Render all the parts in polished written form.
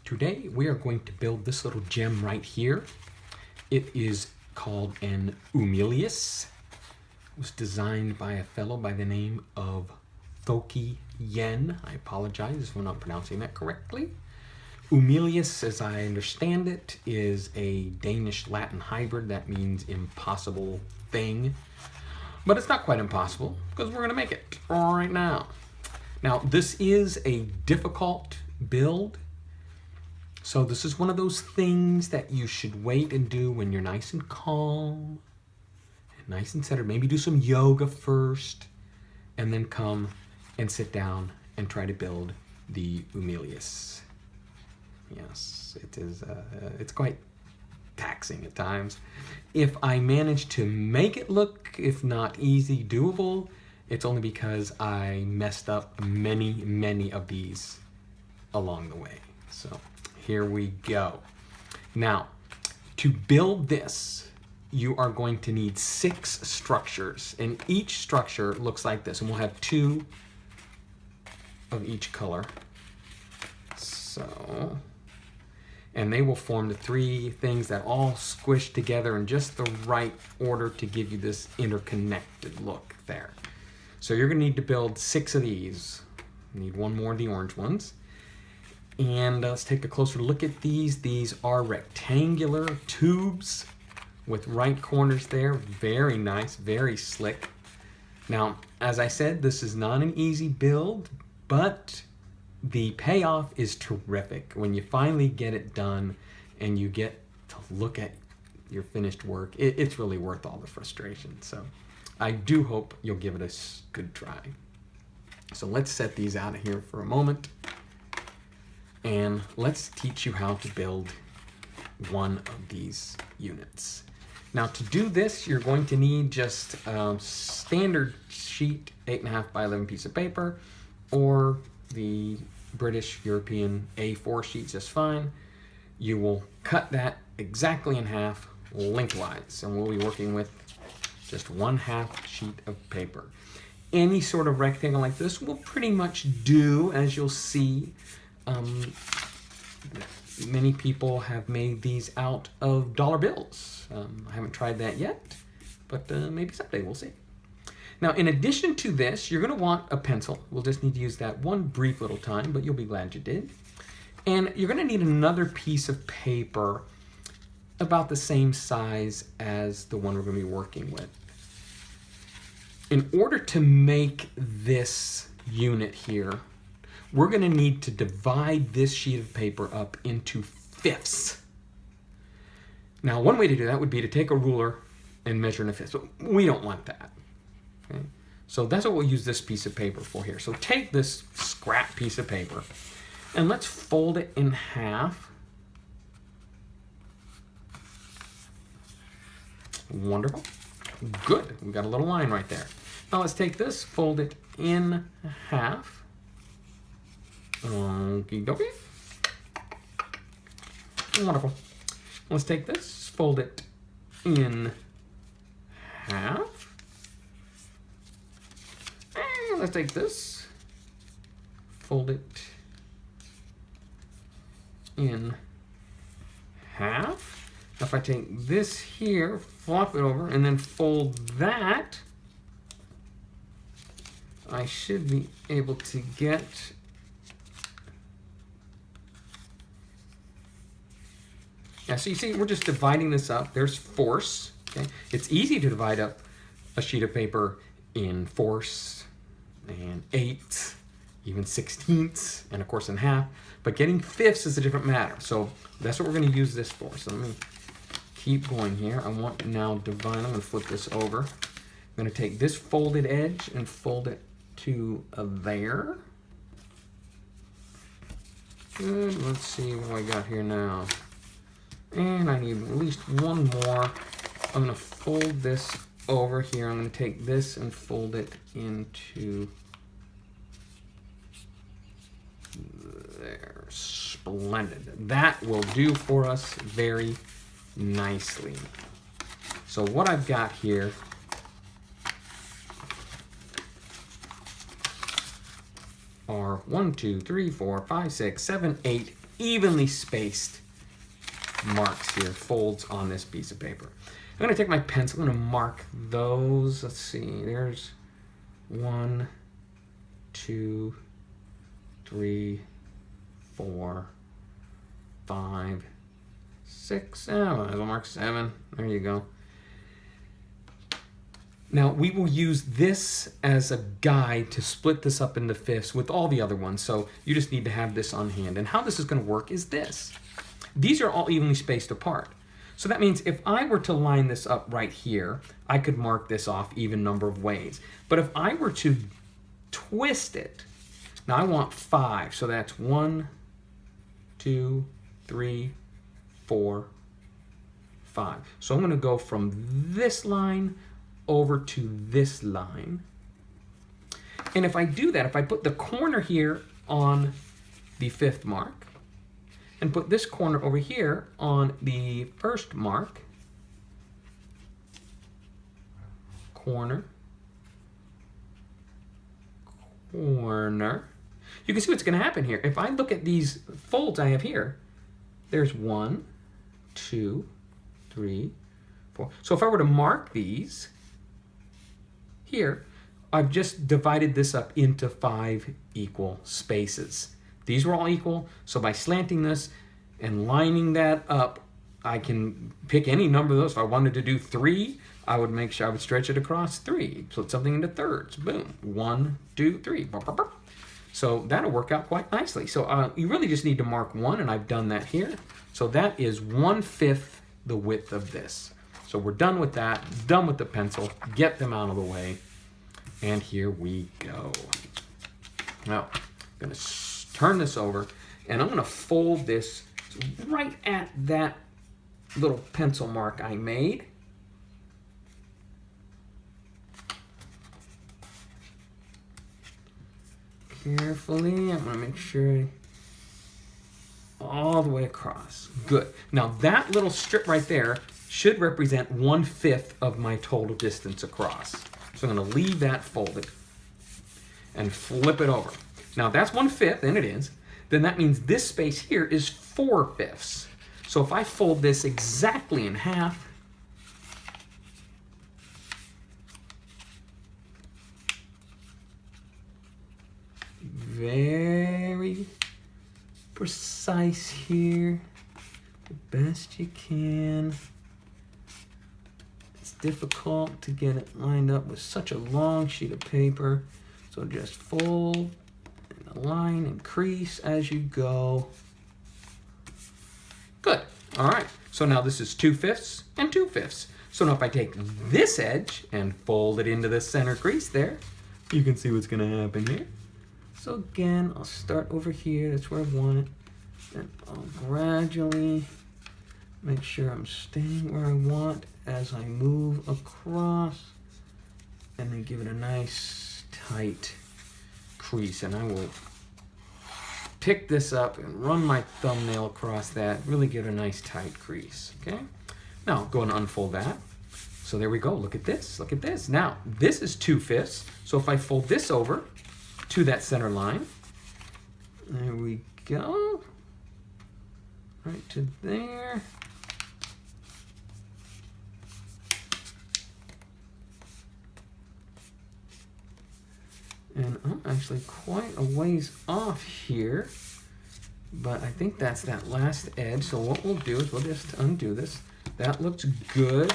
Today we are going to build this little gem right here. It is called an Umulius. It was designed by a fellow by the name of Thoki Yen. I apologize if I'm not pronouncing that correctly. Umulius, as I understand it, is a Danish-Latin hybrid. That means impossible thing. But it's not quite impossible, because we're going to make it right now. Now, this is a difficult build. So this is one of those things that you should wait and do when you're nice and calm, and nice and centered. Maybe do some yoga first, and then come and sit down and try to build the Umulius. Yes, it is. It's quite taxing at times. If I manage to make it look, if not easy, doable, it's only because I messed up many of these along the way. So here we go. Now, to build this, you are going to need 6 structures, and each structure looks like this, and we'll have 2 of each color. So, and they will form the 3 things that all squish together in just the right order to give you this interconnected look there. So you're going to need to build 6 of these. You need 1 more of the orange ones. And let's take a closer look at these. These are rectangular tubes with right corners there. Very nice, very slick. Now, as I said, this is not an easy build, but the payoff is terrific. When you finally get it done and you get to look at your finished work, it's really worth all the frustration. So I do hope you'll give it a good try. So let's set these out of here for a moment. And let's teach you how to build one of these units. Now, to do this, you're going to need just a standard sheet, 8.5 by 11 piece of paper, or the British European A4 sheet just fine. You will cut that exactly in half lengthwise, and we'll be working with just 1/2 sheet of paper. Any sort of rectangle like this will pretty much do, as you'll see. Many people have made these out of dollar bills. I haven't tried that yet, but maybe someday, we'll see. Now, in addition to this, you're going to want a pencil. We'll just need to use that one brief little time, but you'll be glad you did. And you're going to need another piece of paper about the same size as the one we're going to be working with. In order to make this unit here, we're going to need to divide this sheet of paper up into fifths. Now, one way to do that would be to take a ruler and measure in a fifth, but we don't want that. Okay? So that's what we'll use this piece of paper for here. So take this scrap piece of paper and let's fold it in half. Wonderful. Good. We've got a little line right there. Now let's take this, fold it in half. Okie dokie. Wonderful. Let's take this, fold it in half. And let's take this, fold it in half. Now if I take this here, flop it over, and then fold that, I should be able to get so you see, we're just dividing this up. There's fourths. Okay? It's easy to divide up a sheet of paper in fourths and eighths, even sixteenths, and of course in half. But getting fifths is a different matter. So that's what we're going to use this for. So let me keep going here. I want to now divide. I'm going to flip this over. I'm going to take this folded edge and fold it to there. Good. Let's see what I got here now. And I need at least one more. I'm going to fold this over here. I'm going to take this and fold it into there. Splendid. That will do for us very nicely. So what I've got here are 1, 2, 3, 4, 5, 6, 7, 8 evenly spaced marks here, folds on this piece of paper. I'm going to take my pencil, I'm going to mark those. Let's see, there's 1, 2, 3, 4, 5, 6, I'll mark 7. There you go. Now we will use this as a guide to split this up into fifths with all the other ones, so you just need to have this on hand. And how this is going to work is this. These are all evenly spaced apart. So that means if I were to line this up right here, I could mark this off even number of ways. But if I were to twist it, now I want 5, so that's 1, 2, 3, 4, 5. So I'm going to go from this line over to this line. And if I do that, if I put the corner here on the 5th mark, and put this corner over here on the 1st mark, corner, corner, you can see what's going to happen here. If I look at these folds I have here, there's 1, 2, 3, 4. So if I were to mark these here, I've just divided this up into 5 equal spaces. These were all equal, so by slanting this and lining that up, I can pick any number of those. If I wanted to do 3, I would make sure I would stretch it across 3, split something into thirds. Boom, 1, 2, 3. So that'll work out quite nicely. So you really just need to mark 1, and I've done that here. So that is 1/5 the width of this. So we're done with that, done with the pencil, get them out of the way, and here we go. Now, I'm gonna turn this over, and I'm going to fold this right at that little pencil mark I made. Carefully, I'm going to make sure all the way across. Good. Now that little strip right there should represent 1/5 of my total distance across. So I'm going to leave that folded and flip it over. Now that's 1/5, and it is. Then that means this space here is 4/5. So if I fold this exactly in half, very precise here, the best you can. It's difficult to get it lined up with such a long sheet of paper, so just fold, line and crease as you go. Good. All right. So now this is 2/5 and 2/5. So now if I take this edge and fold it into the center crease there, you can see what's going to happen here. So again, I'll start over here. That's where I want it. And I'll gradually make sure I'm staying where I want as I move across, and then give it a nice tight crease. And I will pick this up and run my thumbnail across that, really give it a nice tight crease. Okay, now go and unfold that. So there we go. Look at this. Look at this. Now this is 2/5. So if I fold this over to that center line, there we go, right to there. And I'm actually quite a ways off here, but I think that's that last edge. So what we'll do is we'll just undo this. That looks good.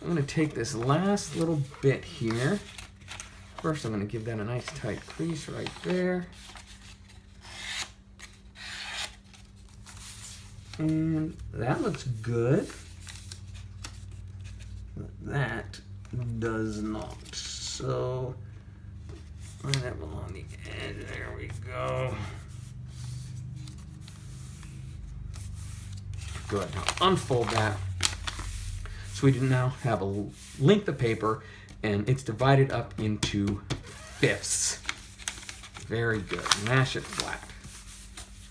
I'm going to take this last little bit here. First, I'm going to give that a nice tight crease right there. And that looks good. That does not. So line that along the edge. There we go. Good. Now unfold that. So we now have a length of paper, and it's divided up into 5ths. Very good. Mash it flat.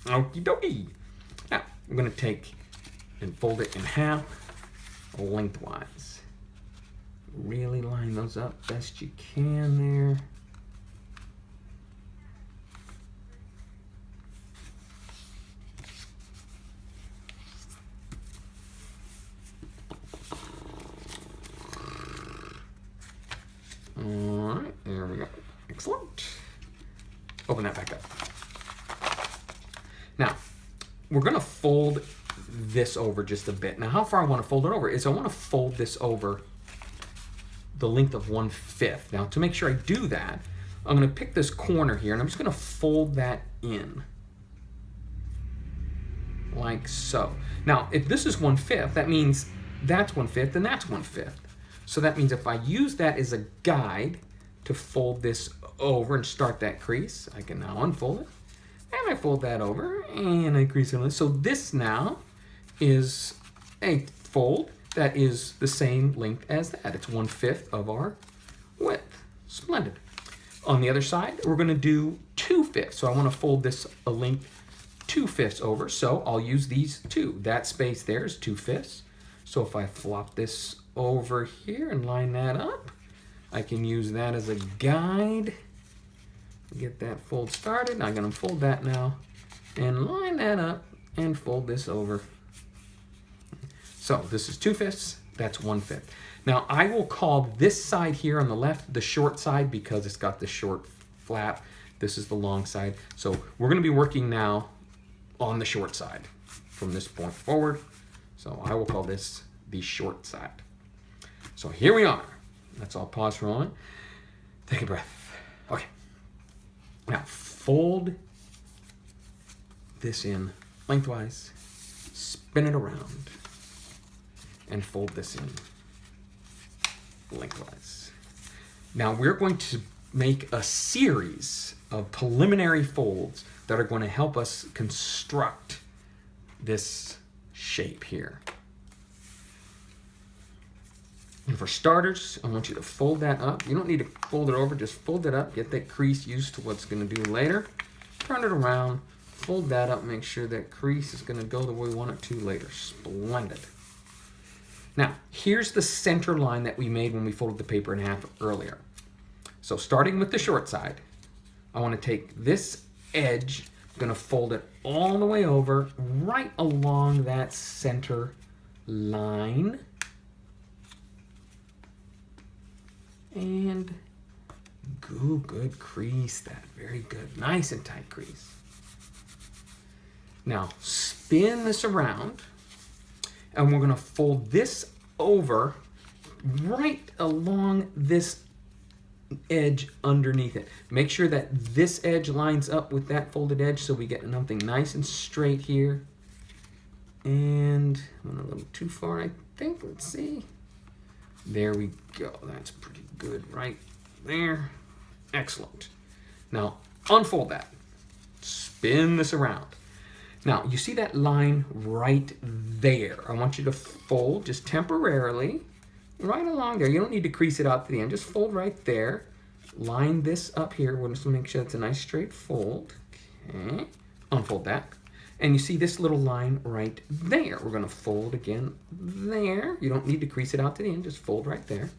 Okie dokie. Now I'm going to take and fold it in half lengthwise. Really line those up best you can there. Open that back up. Now, we're going to fold this over just a bit. Now, how far I want to fold it over is I want to fold this over the length of 1/5. Now, to make sure I do that, I'm going to pick this corner here, and I'm just going to fold that in. Like so. Now, if this is 1/5, that means that's 1/5 and that's 1/5. So that means if I use that as a guide to fold this over and start that crease, I can now unfold it. And I fold that over and I crease it. So this now is a fold that is the same length as that. It's 1/5 of our width. Splendid. On the other side, we're going to do 2/5. So I want to fold this a length 2/5 over. So I'll use these two. That space there is 2/5. So if I flop this over here and line that up, I can use that as a guide. Get that fold started. I'm going to fold that now and line that up and fold this over. So this is 2/5, that's 1/5. Now I will call this side here on the left the short side because it's got the short flap. This is the long side. So we're going to be working now on the short side from this point forward. So I will call this the short side. So here we are. Let's all pause for a moment. Take a breath. Okay. Now fold this in lengthwise, spin it around, and fold this in lengthwise. Now we're going to make a series of preliminary folds that are going to help us construct this shape here. And for starters, I want you to fold that up. You don't need to fold it over, just fold it up, get that crease used to what's going to do later. Turn it around, fold that up, make sure that crease is going to go the way we want it to later. Splendid. Now, here's the center line that we made when we folded the paper in half earlier. So starting with the short side, I want to take this edge, I'm going to fold it all the way over, right along that center line. And good crease that. Very good. Nice and tight crease. Now spin this around and we're going to fold this over right along this edge underneath it. Make sure that this edge lines up with that folded edge so we get something nice and straight here. And I went a little too far, I think. Let's see. There we go. That's pretty good right there. Excellent. Now unfold that. Spin this around. Now you see that line right there. I want you to fold just temporarily right along there. You don't need to crease it out to the end. Just fold right there. Line this up here. We're just going to make sure it's a nice straight fold. Okay. Unfold that. And you see this little line right there. We're going to fold again there. You don't need to crease it out to the end. Just fold right there.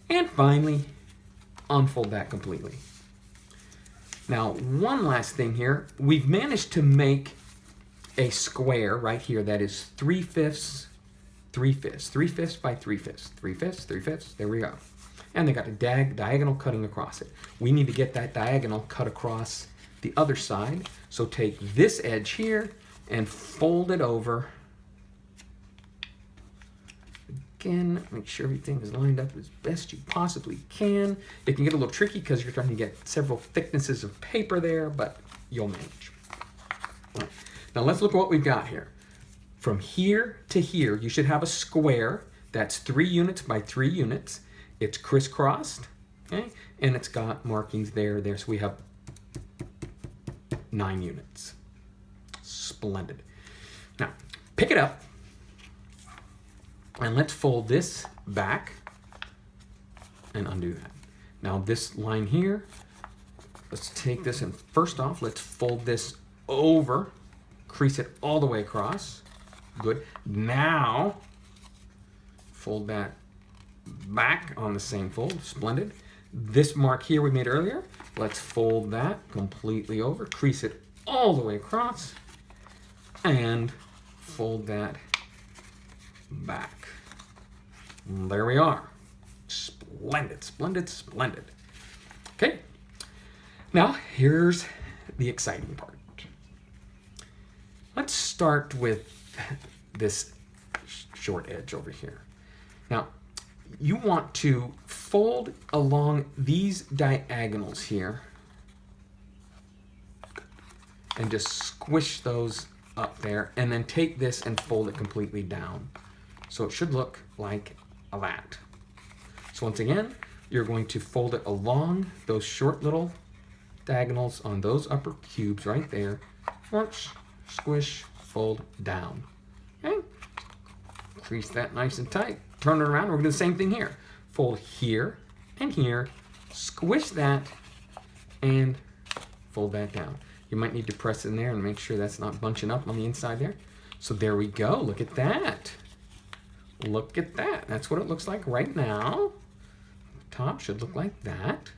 And finally, unfold that completely. Now, one last thing here. We've managed to make a square right here that is 3/5, 3/5, 3/5 by 3/5, 3/5, 3/5. There we go. And they got a diagonal cutting across it. We need to get that diagonal cut across the other side. So take this edge here and fold it over. Again, make sure everything is lined up as best you possibly can. It can get a little tricky because you're trying to get several thicknesses of paper there, but you'll manage. All right. Now let's look at what we've got here. From here to here, you should have a square that's 3 units by 3 units. It's crisscrossed, okay? And it's got markings there. So we have 9 units. Splendid. Now, pick it up. And let's fold this back and undo that. Now this line here, let's take this and first off, let's fold this over, crease it all the way across. Good. Now, fold that back on the same fold. Splendid. This mark here we made earlier, let's fold that completely over, crease it all the way across, and fold that back. And there we are. Splendid, splendid, splendid. Okay. Now, here's the exciting part. Let's start with this short edge over here. Now, you want to fold along these diagonals here and just squish those up there, and then take this and fold it completely down. So it should look like that. So once again, you're going to fold it along those short little diagonals on those upper cubes right there. Squish, fold down. Okay? Crease that nice and tight. Turn it around. We're going to do the same thing here. Fold here and here. Squish that and fold that down. You might need to press in there and make sure that's not bunching up on the inside there. So there we go. Look at that. Look at that. That's what it looks like right now. The top should look like that.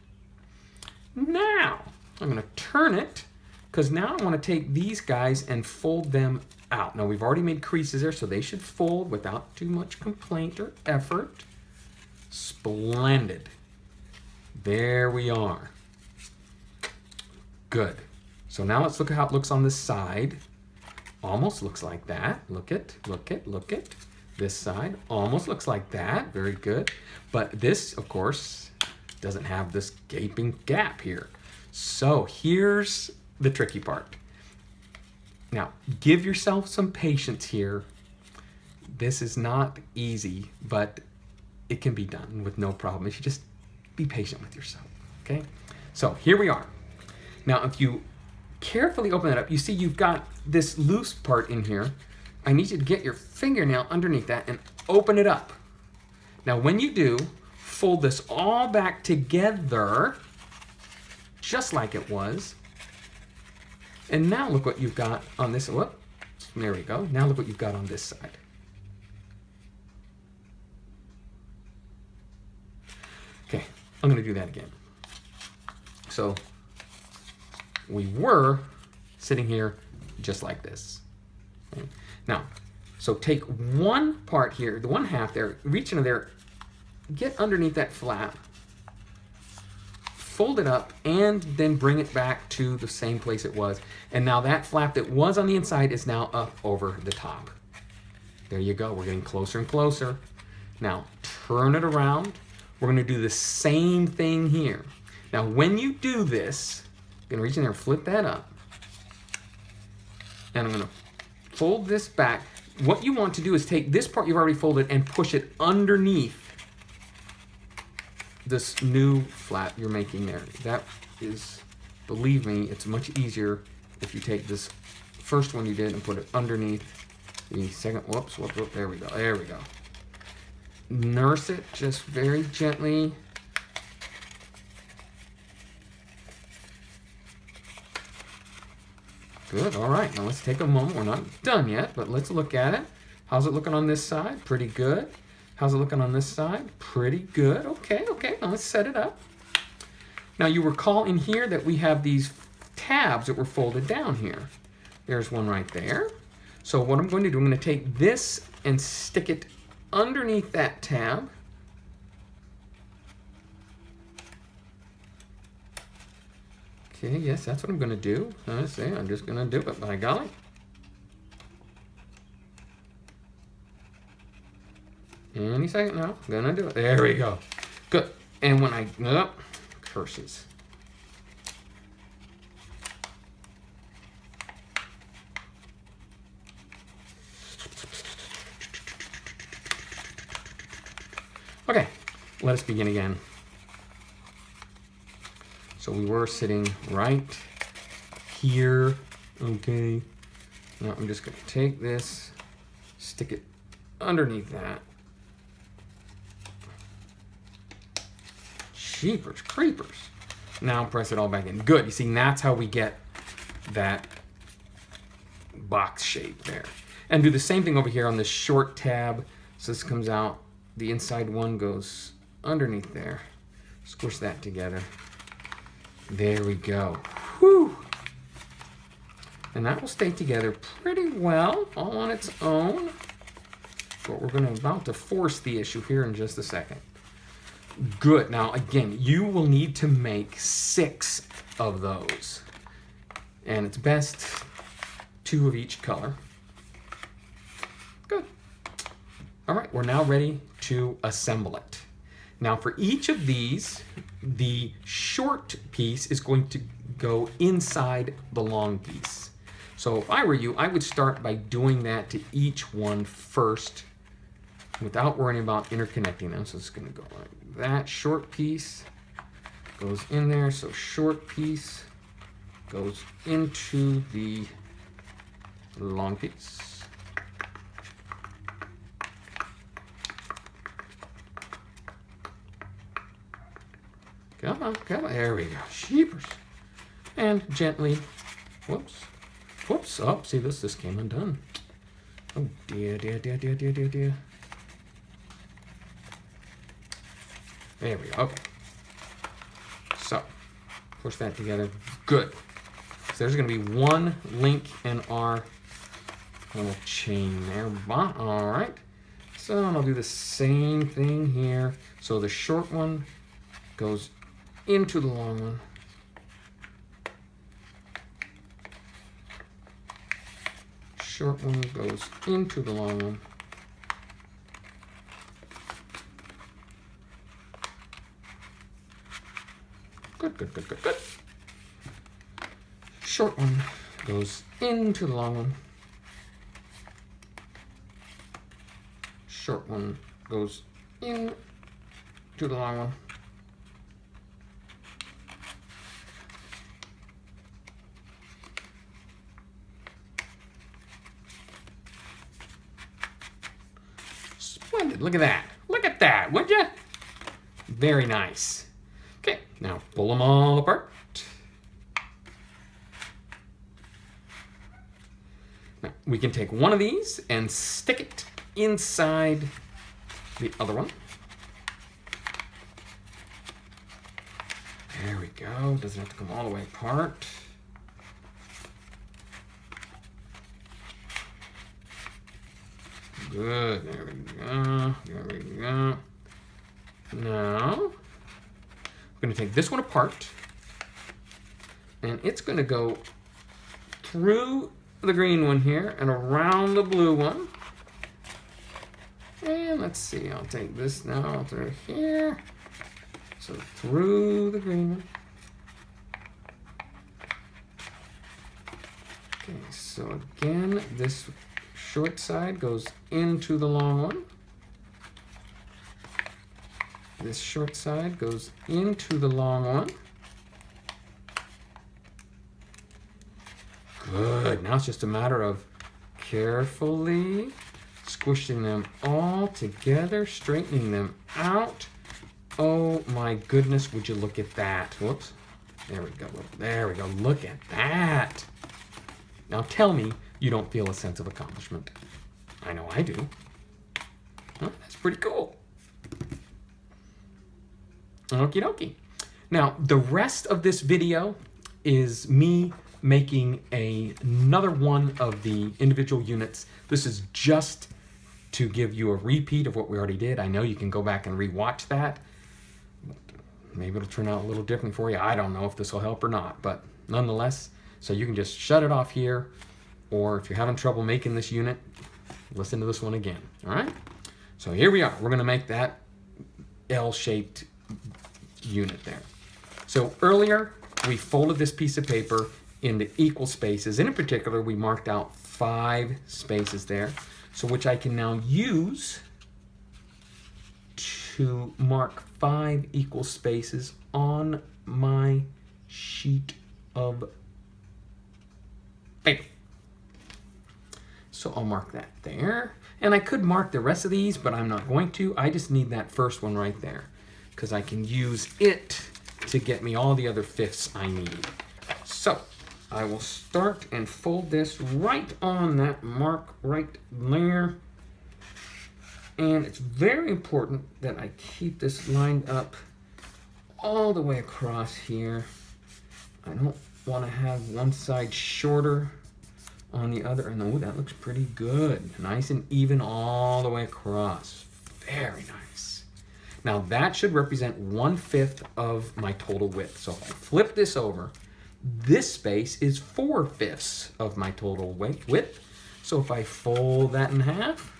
Now, I'm going to turn it, because now I want to take these guys and fold them out. Now, we've already made creases there, so they should fold without too much complaint or effort. Splendid. There we are. Good. So now let's look at how it looks on this side. Almost looks like that. Look it, look it, look it. This side almost looks like that. Very good. But this, of course, doesn't have this gaping gap here. So here's the tricky part. Now, give yourself some patience here. This is not easy, but it can be done with no problem if you just be patient with yourself, okay? So here we are. Now, if you carefully open it up, you see you've got this loose part in here. I need you to get your fingernail underneath that and open it up. Now, when you do, fold this all back together, just like it was. And now look what you've got on this. Whoop, there we go. Now look what you've got on this side. Okay, I'm going to do that again. So we were sitting here just like this. Okay. Now, so take one part here, the one half there, reach into there, get underneath that flap, fold it up, and then bring it back to the same place it was. And now that flap that was on the inside is now up over the top. There you go. We're getting closer and closer. Now, turn it around. We're going to do the same thing here. Now, when you do this, I'm going to reach in there and flip that up. And I'm going to fold this back. What you want to do is take this part you've already folded and push it underneath this new flap you're making there. That is, believe me, it's much easier if you take this first one you did and put it underneath the second. Whoops, whoops, whoops. There we go. There we go. Nurse it just very gently. Good. All right. Now let's take a moment. We're not done yet, but let's look at it. How's it looking on this side? Pretty good. How's it looking on this side? Pretty good. Okay, okay. Now let's set it up. Now you recall in here that we have these tabs that were folded down here. There's one right there. So what I'm going to do, I'm going to take this and stick it underneath that tab. Okay, yes, that's what I'm going to do. I see, I'm just going to do it, by golly. Any second now, I'm going to do it. There we go. Good. And when I, curses. Okay, let us begin again. So we were sitting right here, okay. Now I'm just gonna take this, stick it underneath that. Jeepers creepers. Now press it all back in. Good, you see, that's how we get that box shape there. And do the same thing over here on this short tab. So this comes out, the inside one goes underneath there. Squish that together. There we go. Whew. And that will stay together pretty well, all on its own. But we're about to force the issue here in just a second. Good. Now, again, you will need to make 6 of those. And it's best 2 of each color. Good. All right, we're now ready to assemble it. Now for each of these, the short piece is going to go inside the long piece. So if I were you, I would start by doing that to each one first without worrying about interconnecting them. So it's going to go like that. Short piece goes in there. So short piece goes into the long piece. Come on, come on. There we go. Sheepers. And gently, whoops, whoops. Oh, see this came undone. Oh dear, dear, dear, dear, dear, dear, dear. There we go. Okay. So, push that together. Good. So there's going to be one link in our little chain there. All right. So I'll do the same thing here. So the short one goes into the long one. Short one goes into the long one. Good, good, good, good, good. Short one goes into the long one. Short one goes in to the long one. Splendid. Look at that. Look at that, would you? Very nice. Okay, now pull them all apart. Now, we can take one of these and stick it inside the other one. There we go. Doesn't have to come all the way apart. Good. There we go. There we go. Now, we're going to take this one apart, and it's going to go through the green one here and around the blue one. And let's see, I'll take this now through here. So through the green one. Okay, so again, this short side goes into the long one. This short side goes into the long one. Good. Now it's just a matter of carefully squishing them all together, straightening them out. Oh my goodness, would you look at that? Whoops. There we go. There we go. Look at that. Now tell me you don't feel a sense of accomplishment. I know I do. Huh, that's pretty cool. Okie dokie. Now, the rest of this video is me making another one of the individual units. This is just to give you a repeat of what we already did. I know you can go back and rewatch that. Maybe it'll turn out a little different for you. I don't know if this will help or not, but nonetheless, so you can just shut it off here, or if you're having trouble making this unit, listen to this one again, all right? So here we are. We're gonna make that L-shaped unit there. So earlier, we folded this piece of paper into equal spaces, and in particular, we marked out 5 spaces there, so which I can now use to mark 5 equal spaces on my sheet of paper. So I'll mark that there. And I could mark the rest of these, but I'm not going to. I just need that first one right there, because I can use it to get me all the other fifths I need. So I will start and fold this right on that mark right there. And it's very important that I keep this lined up all the way across here. I don't want to have one side shorter on the other. And oh, that looks pretty good. Nice and even all the way across. Very nice. Now that should represent 1/5 of my total width. So if I flip this over, this space is 4/5 of my total width. So if I fold that in half,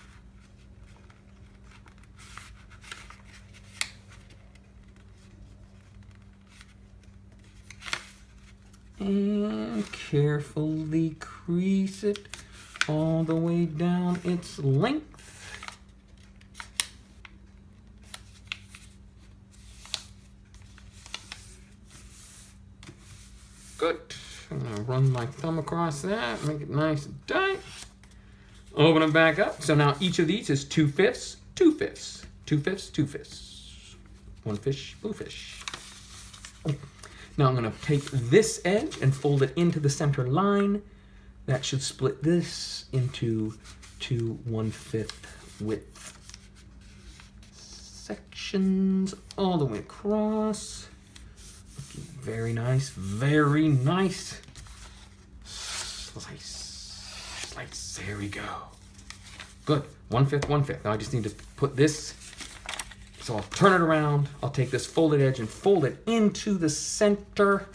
and carefully crease it all the way down its length. Good. I'm gonna run my thumb across that, make it nice and tight. Open it back up. So now each of these is 2/5, 2/5, 2/5, 2/5. One fish, blue fish. Now I'm going to take this edge and fold it into the center line. That should split this into two 1/5 width sections all the way across. Looking very nice, very nice. Slice, there we go. Good, 1/5, 1/5. Now I just need to put this. So I'll turn it around, I'll take this folded edge and fold it into the center.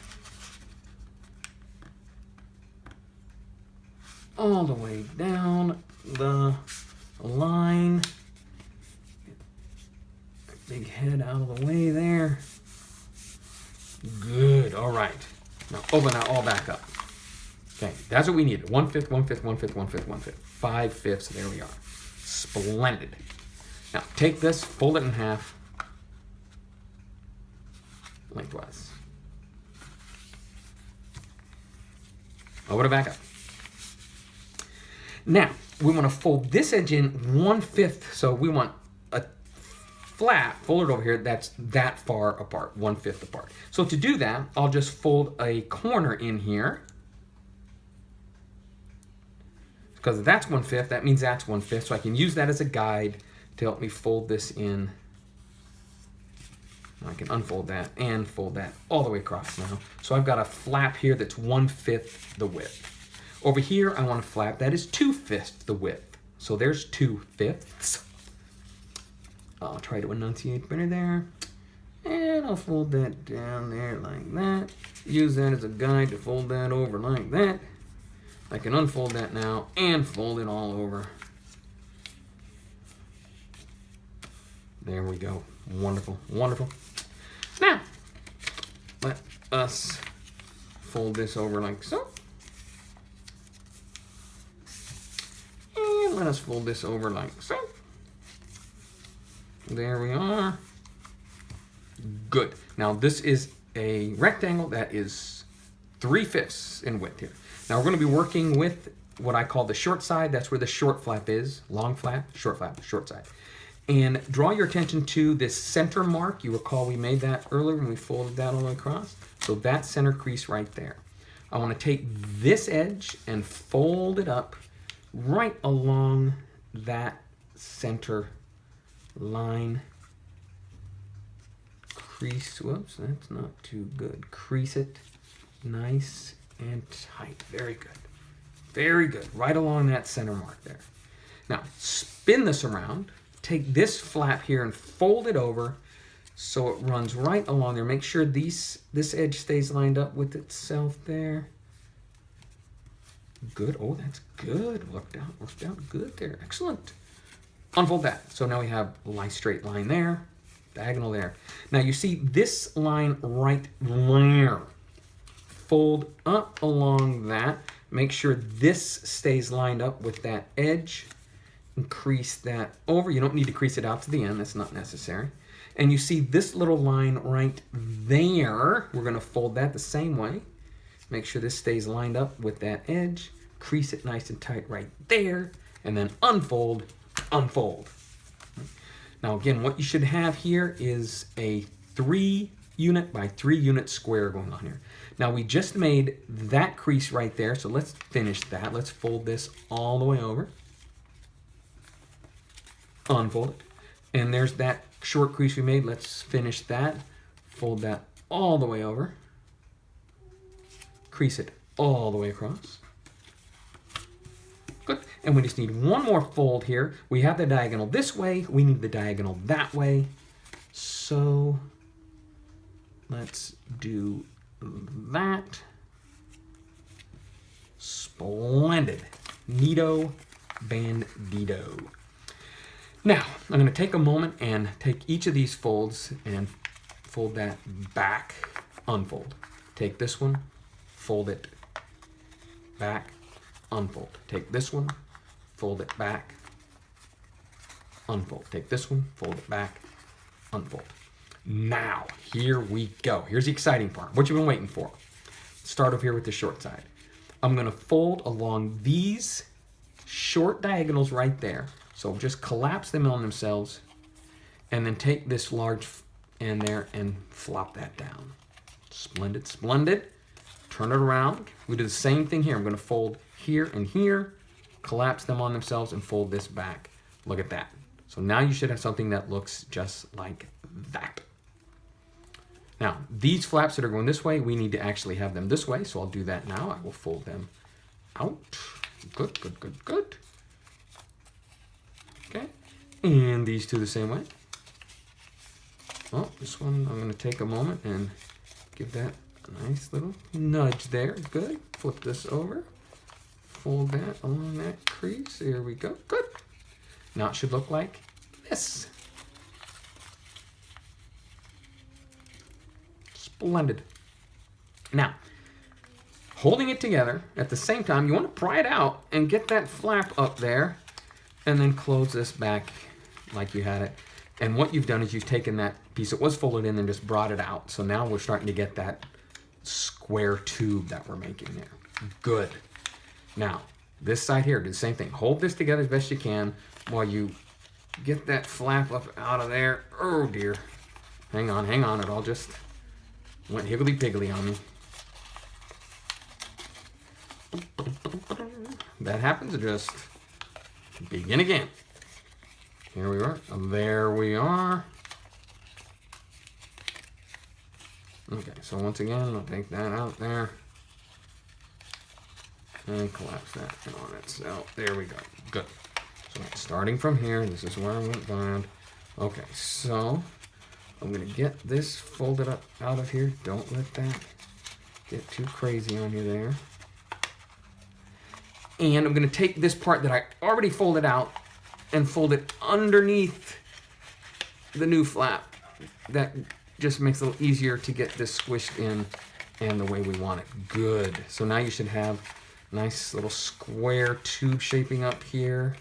All the way down the line. Big head out of the way there. Good, all right. Now open that all back up. Okay, that's what we needed. 1/5, 1/5, 1/5, 1/5, 1/5. 5/5, there we are. Splendid. Now take this, fold it in half, lengthwise. Open it back up. Now, we want to fold this edge in 1/5, so we want a flap, fold it over here, that's that far apart, 1/5 apart. So to do that, I'll just fold a corner in here. Because that's 1/5, that means that's 1/5, so I can use that as a guide to help me fold this in. I can unfold that and fold that all the way across now. So I've got a flap here that's 1/5 the width. Over here, I want a flap that is 2/5 the width. So there's 2/5. I'll try to enunciate better there. And I'll fold that down there like that. Use that as a guide to fold that over like that. I can unfold that now and fold it all over. There we go. Wonderful, wonderful. Now, let us fold this over like so. And let us fold this over like so. There we are. Good. Now this is a rectangle that is 3/5 in width here. Now we're going to be working with what I call the short side. That's where the short flap is. Long flap, short side. And draw your attention to this center mark. You recall we made that earlier when we folded that all the way across. So that center crease right there. I want to take this edge and fold it up right along that center line. Crease, whoops, that's not too good. Crease it nice and tight. Very good. Very good. Right along that center mark there. Now, spin this around. Take this flap here and fold it over so it runs right along there. Make sure this edge stays lined up with itself there. Good. Oh, that's good. Worked out good there. Excellent. Unfold that. So now we have a nice straight line there, diagonal there. Now you see this line right there. Fold up along that. Make sure this stays lined up with that edge. And crease that over. You don't need to crease it out to the end. That's not necessary. And you see this little line right there. We're going to fold that the same way. Make sure this stays lined up with that edge. Crease it nice and tight right there. And then unfold, unfold. Now again, what you should have here is a 3 unit by 3 unit square going on here. Now we just made that crease right there. So let's finish that. Let's fold this all the way over. Unfold it. And there's that short crease we made. Let's finish that. Fold that all the way over. Crease it all the way across. Good. And we just need one more fold here. We have the diagonal this way. We need the diagonal that way. So let's do that. Splendid. Neato bandito. Now, I'm going to take a moment and take each of these folds and fold that back, unfold. Take this one, fold it back, unfold. Take this one, fold it back, unfold. Take this one, fold it back, unfold. Now, here we go. Here's the exciting part. What you've been waiting for. Start over here with the short side. I'm going to fold along these short diagonals right there. So just collapse them on themselves and then take this large end there and flop that down. Splendid, splendid. Turn it around. We do the same thing here. I'm going to fold here and here, collapse them on themselves, and fold this back. Look at that. So now you should have something that looks just like that. Now, these flaps that are going this way, we need to actually have them this way, so I'll do that now. I will fold them out. Good, good, good, good. Okay, and these two the same way. Oh, this one, I'm going to take a moment and give that a nice little nudge there. Good. Flip this over. Fold that along that crease. There we go. Good. Now it should look like this. Splendid. Now, holding it together at the same time, you want to pry it out and get that flap up there and then close this back like you had it. And what you've done is you've taken that piece that was folded in and just brought it out. So now we're starting to get that square tube that we're making there. Good. Now, this side here, do the same thing. Hold this together as best you can while you get that flap up out of there. Oh dear. Hang on, it all just went higgledy-piggledy on me. That happens, just begin again. Here we are. There we are. Okay, so once again, I'll take that out there and collapse that on itself. There we go. Good. So starting from here, this is where I went bad. Okay, so I'm going to get this folded up out of here. Don't let that get too crazy on you there. And I'm going to take this part that I already folded out and fold it underneath the new flap. That just makes it a little easier to get this squished in and the way we want it. Good. So now you should have a nice little square tube shaping up here.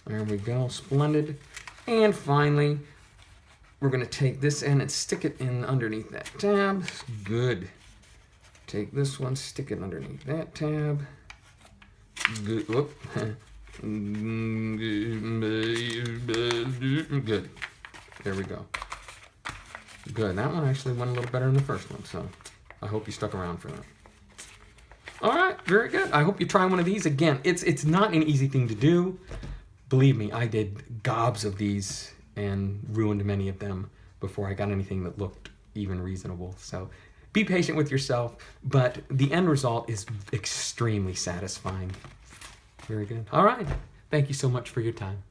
There we go. Splendid. And finally, we're going to take this end and stick it in underneath that tab. Good. Take this one, stick it underneath that tab. Good. Whoop. Good. There we go. Good. That one actually went a little better than the first one, so I hope you stuck around for that. All right, very good. I hope you try one of these. Again, it's not an easy thing to do. Believe me, I did gobs of these and ruined many of them before I got anything that looked even reasonable. So be patient with yourself, but the end result is extremely satisfying. Very good. All right. Thank you so much for your time.